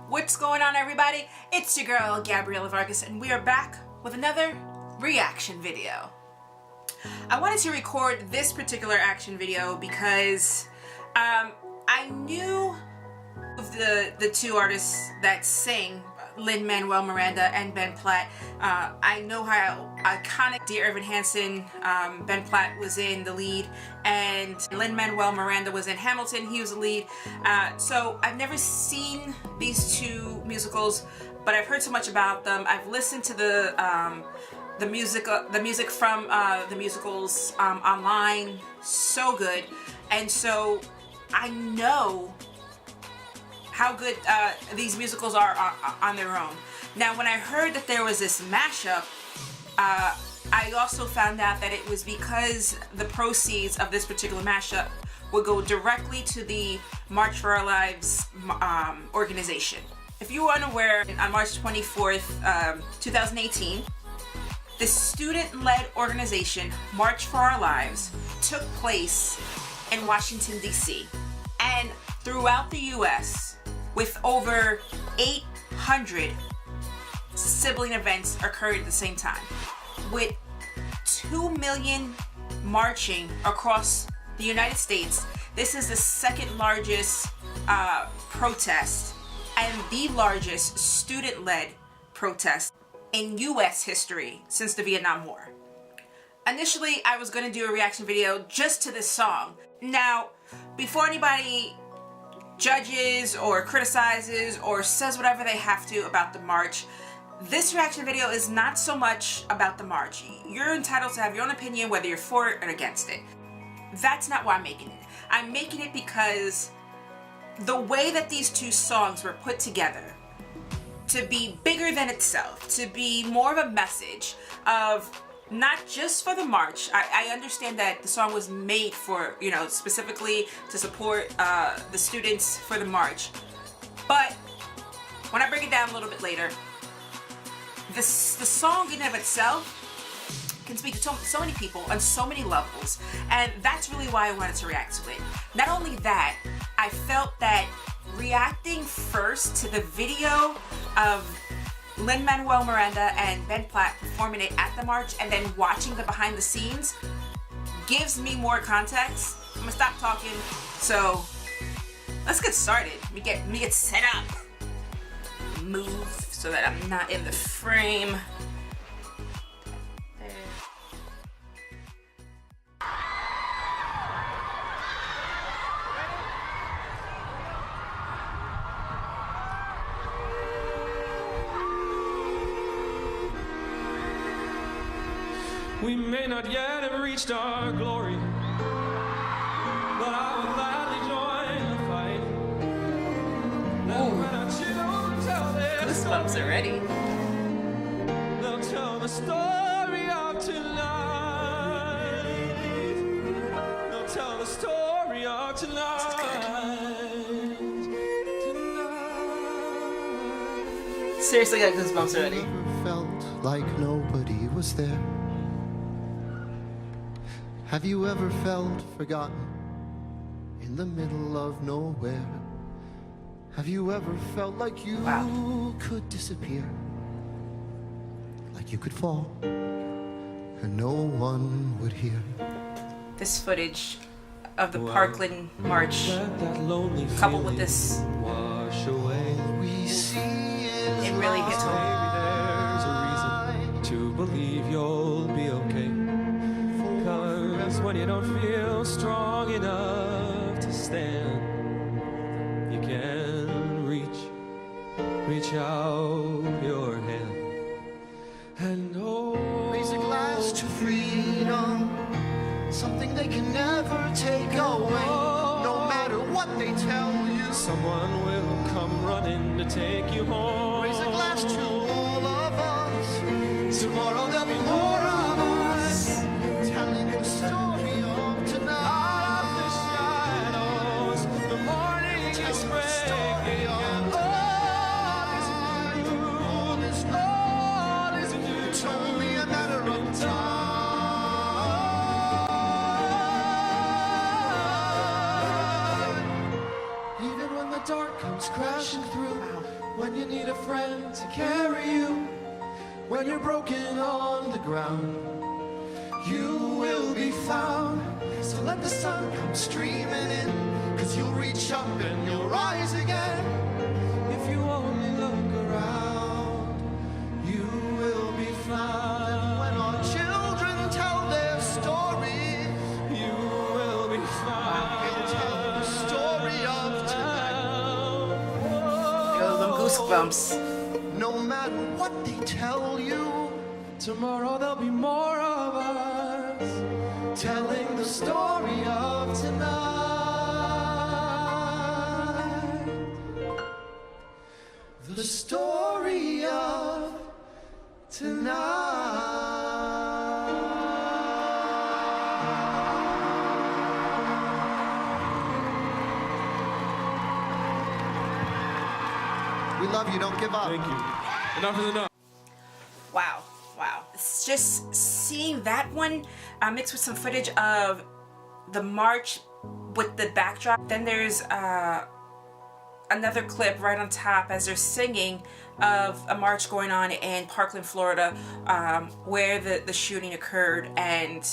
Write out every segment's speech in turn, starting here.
What's going on, everybody? It's your girl Gabriella Vargas, and we are back with another reaction video. I wanted to record this particular action video because I knew of the two artists that sing, Lin-Manuel Miranda and Ben Platt. I know how iconic Dear Evan Hansen, Ben Platt was in the lead, and Lin-Manuel Miranda was in Hamilton. He was the lead. So I've never seen these two musicals, but I've heard so much about them. I've listened to the music from the musicals online. So good, and so I know how good these musicals are on their own. Now, when I heard that there was this mashup, I also found out that it was because the proceeds of this particular mashup would go directly to the March for Our Lives organization. If you were unaware, on March 24th, 2018, the student-led organization March for Our Lives took place in Washington, D.C. and throughout the U.S., with over 800 sibling events occurred at the same time, with 2 million marching across the United States. This is the second largest protest and the largest student-led protest in U.S. history since the Vietnam War. Initially, I was going to do a reaction video just to this song. Now, before anybody judges or criticizes or says whatever they have to about the march, this reaction video is not so much about the march. You're entitled to have your own opinion whether you're for it or against it. That's not why I'm making it. I'm making it because the way that these two songs were put together to be bigger than itself, to be more of a message of not just for the march. I understand that the song was made for, you know, specifically to support the students for the march. But when I break it down a little bit later, the song in and of itself can speak to so many people on so many levels. And that's really why I wanted to react to it. Not only that, I felt that reacting first to the video of Lin-Manuel Miranda and Ben Platt performing it at the march and then watching the behind the scenes gives me more context. I'm gonna stop talking, so let's get started. Me get set up. Move so that I'm not in the frame. There. We may not yet have reached our glory, but I will gladly join the fight. Now when our children tell their Goosebumps already. they'll tell the story of tonight. They'll tell the story of tonight. Seriously got goosebumps already. Felt like nobody was there. Have you ever felt forgotten in the middle of nowhere? Have you ever felt like you could disappear? Like you could fall and no one would hear? This footage of the Parkland March coupled with this, wash away. We see is it really hits home. There's a reason to believe you'll be okay. Cause when you don't feel strong enough to stand, you can reach out your hand and raise a glass to freedom, something they can never take away. No matter what they tell you, someone will come running to take you home. raise a glass to all of us. Tomorrow there'll be more of us, telling the story of tonight. Out of the shadows, the morning is breaking, and all is new. It's only a matter of time. Even when the dark comes crashing through, when you need a friend to carry you, when you're broken on the ground, you will be found. So let the sun come streaming in, 'cause you'll reach up and you'll rise again. If you only look around, you will be found. And when our children tell their story, You will be found. we'll tell the story of tonight. Feel them goosebumps. No matter what they tell you, Tomorrow there'll be more of us. telling the story of tonight. The story of tonight. We love you, don't give up. Thank you. Enough is enough. Wow, wow. It's just seeing that one mixed with some footage of the march with the backdrop. Then there's another clip right on top as they're singing of a march going on in Parkland, Florida, where the shooting occurred. And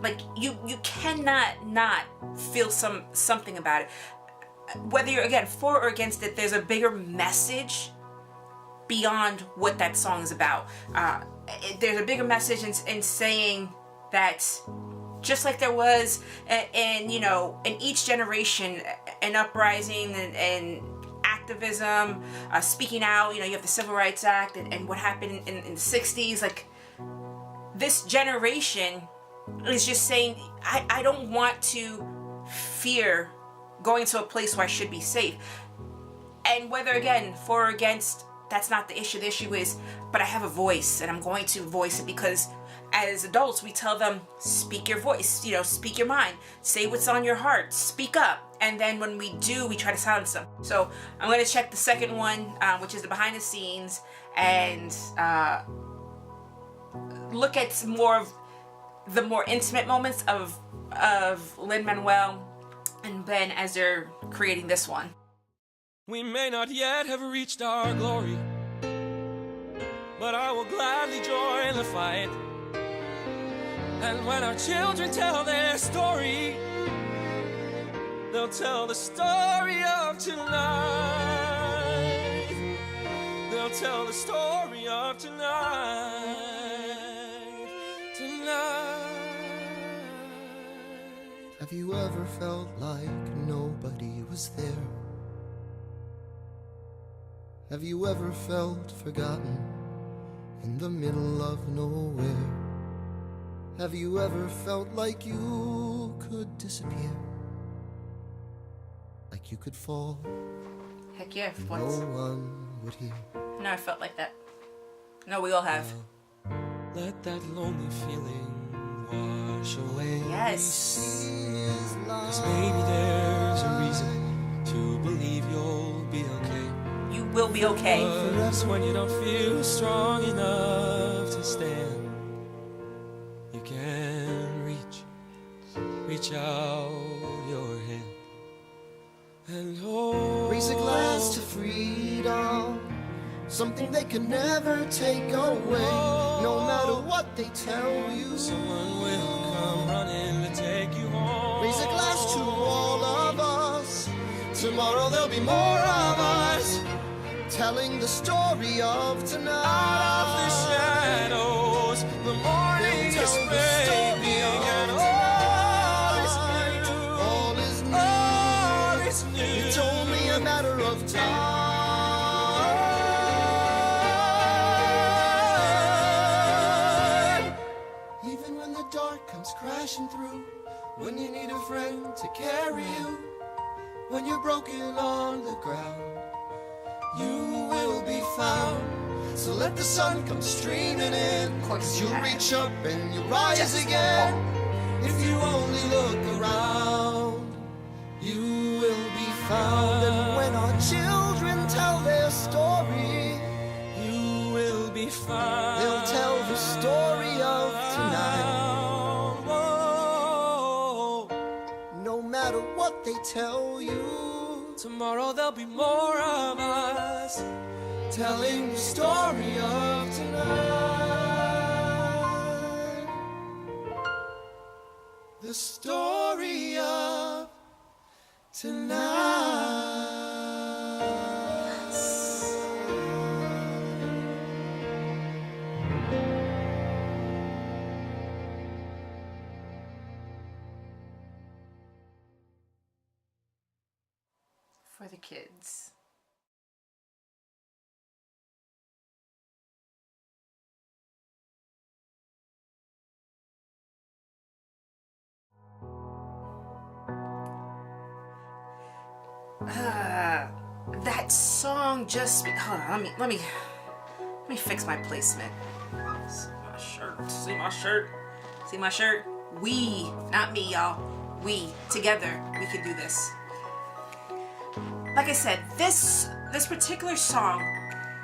like you cannot not feel something about it. Whether you're, again, for or against it, there's a bigger message beyond what that song is about. There's a bigger message in saying that just like there was in each generation an uprising and activism, speaking out, you have the Civil Rights Act and what happened in the 60s. Like, this generation is just saying, I don't want to fear going to a place where I should be safe. And whether, again, for or against, that's not the issue. The issue is, but I have a voice and I'm going to voice it, because as adults we tell them, speak your voice, speak your mind, say what's on your heart, speak up. And then when we do, we try to silence them. So I'm going to check the second one, which is the behind the scenes, and look at more of the more intimate moments of Lin-Manuel and Ben as they're creating this one. We may not yet have reached our glory, but I will gladly join the fight. And when our children tell their story, they'll tell the story of tonight. They'll tell the story of tonight. Tonight. Have you ever felt like nobody was there? Have you ever felt forgotten in the middle of nowhere? Have you ever felt like you could disappear? Like you could fall? Heck yeah. No one would hear. No, I felt like that. No, we all have. Let that lonely feeling wash away. Yes. 'Cause maybe there's a reason to believe you'll be okay. You will be okay. That's when you don't feel strong enough to stand. You can reach out your hand and hold. Raise a glass to freedom, something they can never take away. No matter what they tell you, Someone will come running to take you home. raise a glass to all of us. Tomorrow there'll be more of us, telling the story of tonight. Out of the shadows, the morning is breaking, and all is new. All is new. All is new. It's only a matter of time. Even when the dark comes crashing through, when you need a friend to carry you, when you're broken on the ground, you will be found. So let the sun come streaming in, 'cause you'll reach up and you rise again. If you only look around, you will be found. And when our children tell their story, You will be found. they'll tell the story of tonight. Whoa. No matter what they tell you, Tomorrow there'll be more of us, telling the story of tonight. The story of tonight. For the kids. That song just hold on, let me fix my placement. See my shirt. See my shirt. See my shirt. We, not me, y'all. We together, we can do this. Like I said, this particular song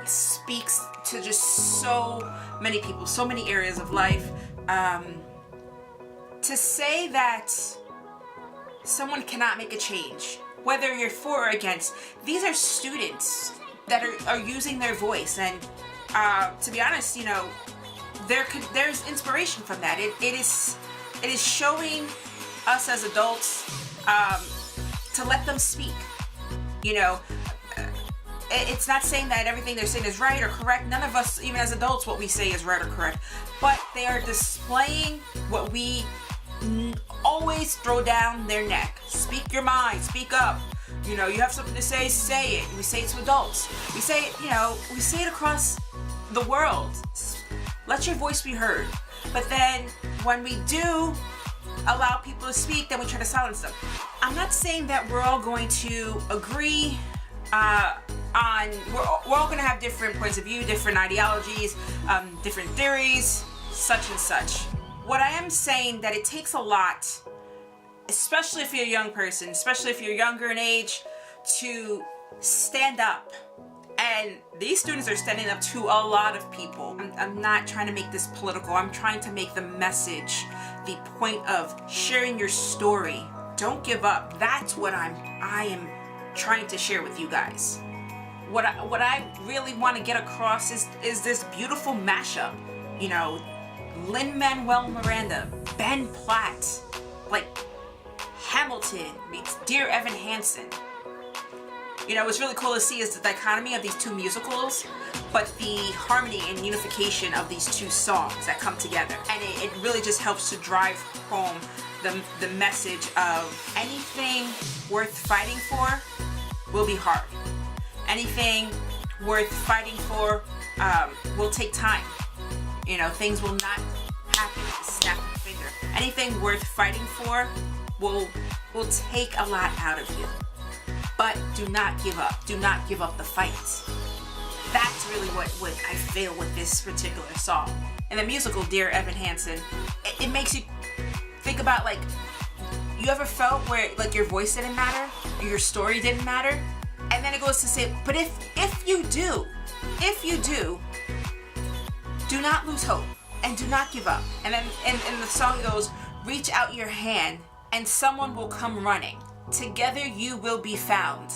speaks to just so many people, so many areas of life. To say that someone cannot make a change, whether you're for or against, these are students that are using their voice, and to be honest, you know, there's inspiration from that. It is showing us as adults to let them speak. You know, it's not saying that everything they're saying is right or correct. None of us, even as adults, what we say is right or correct. But they are displaying what we always throw down their neck. Speak your mind. Speak up. You know, you have something to say, say it. We say it to adults. We say it, you know, we say it across the world. Let your voice be heard. But then when we do allow people to speak, then we try to silence them. I'm not saying that we're all going to agree on, we're all going to have different points of view, different ideologies, different theories, such and such. What I am saying that it takes a lot, especially if you're a young person, especially if you're younger in age, to stand up. And these students are standing up to a lot of people. I'm not trying to make this political. I'm trying to make the message, the point of sharing your story. Don't give up. That's what I am trying to share with you guys. What I really want to get across is this beautiful mashup. You know, Lin-Manuel Miranda, Ben Platt, like Hamilton meets Dear Evan Hansen. You know, what's really cool to see is the dichotomy of these two musicals, but the harmony and unification of these two songs that come together. And it really just helps to drive home the message of anything worth fighting for will be hard. Anything worth fighting for will take time. You know, things will not happen at the snap of a finger. Anything worth fighting for will take a lot out of you. But do not give up. Do not give up the fight. That's really what I feel with this particular song. And the musical, Dear Evan Hansen, it makes you think about, like, you ever felt where, like, your voice didn't matter? Or your story didn't matter? And then it goes to say, but if you do, do not lose hope and do not give up. And then and the song goes, reach out your hand and someone will come running. Together you will be found.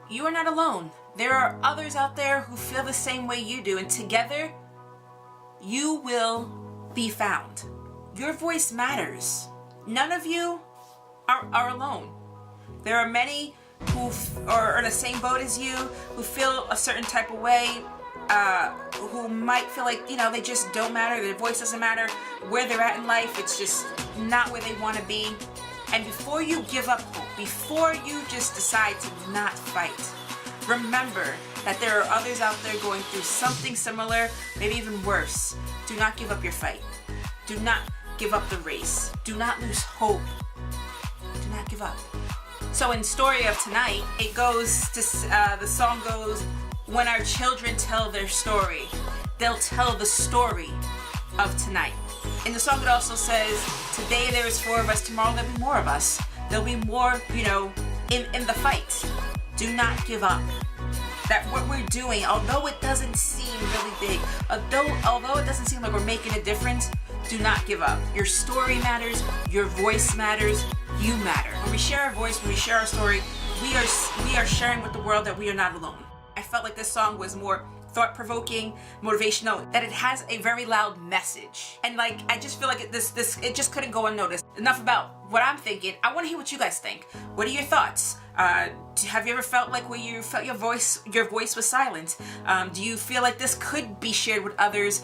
You are not alone. There are others out there who feel the same way you do, and together you will be found. Your voice matters. None of you are alone. There are many who are in the same boat as you, who feel a certain type of way, who might feel like, you know, they just don't matter, their voice doesn't matter, where they're at in life, it's just not where they want to be. And before you give up hope, before you just decide to not fight, remember that there are others out there going through something similar, maybe even worse. Do not give up your fight. Do not give up the race. Do not lose hope. Do not give up. So in Story of Tonight, it goes to, the song goes, when our children tell their story, they'll tell the story of tonight. In the song it also says, today there is 4 of us, tomorrow there'll be more of us. There'll be more, you know, in the fight. Do not give up. That what we're doing, although it doesn't seem really big, although it doesn't seem like we're making a difference, do not give up. Your story matters, your voice matters, you matter. When we share our voice, when we share our story, we are sharing with the world that we are not alone. I felt like this song was more thought-provoking, motivational, that it has a very loud message. And like, I just feel like it just couldn't go unnoticed. Enough about what I'm thinking. I want to hear what you guys think. What are your thoughts? Have you ever felt like where you felt your voice was silent? Do you feel like this could be shared with others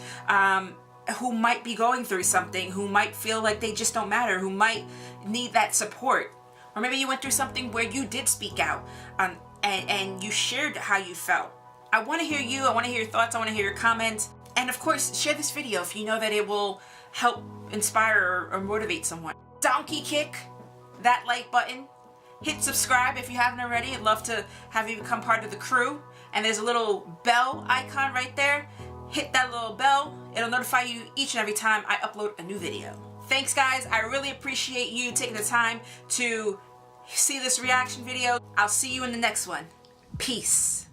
who might be going through something, who might feel like they just don't matter, who might need that support? Or maybe you went through something where you did speak out and you shared how you felt. I want to hear you. I want to hear your thoughts. I want to hear your comments. And of course, share this video if you know that it will help inspire or motivate someone. Donkey kick that like button. Hit subscribe if you haven't already. I'd love to have you become part of the crew. And there's a little bell icon right there. Hit that little bell. It'll notify you each and every time I upload a new video. Thanks guys. I really appreciate you taking the time to see this reaction video. I'll see you in the next one. Peace.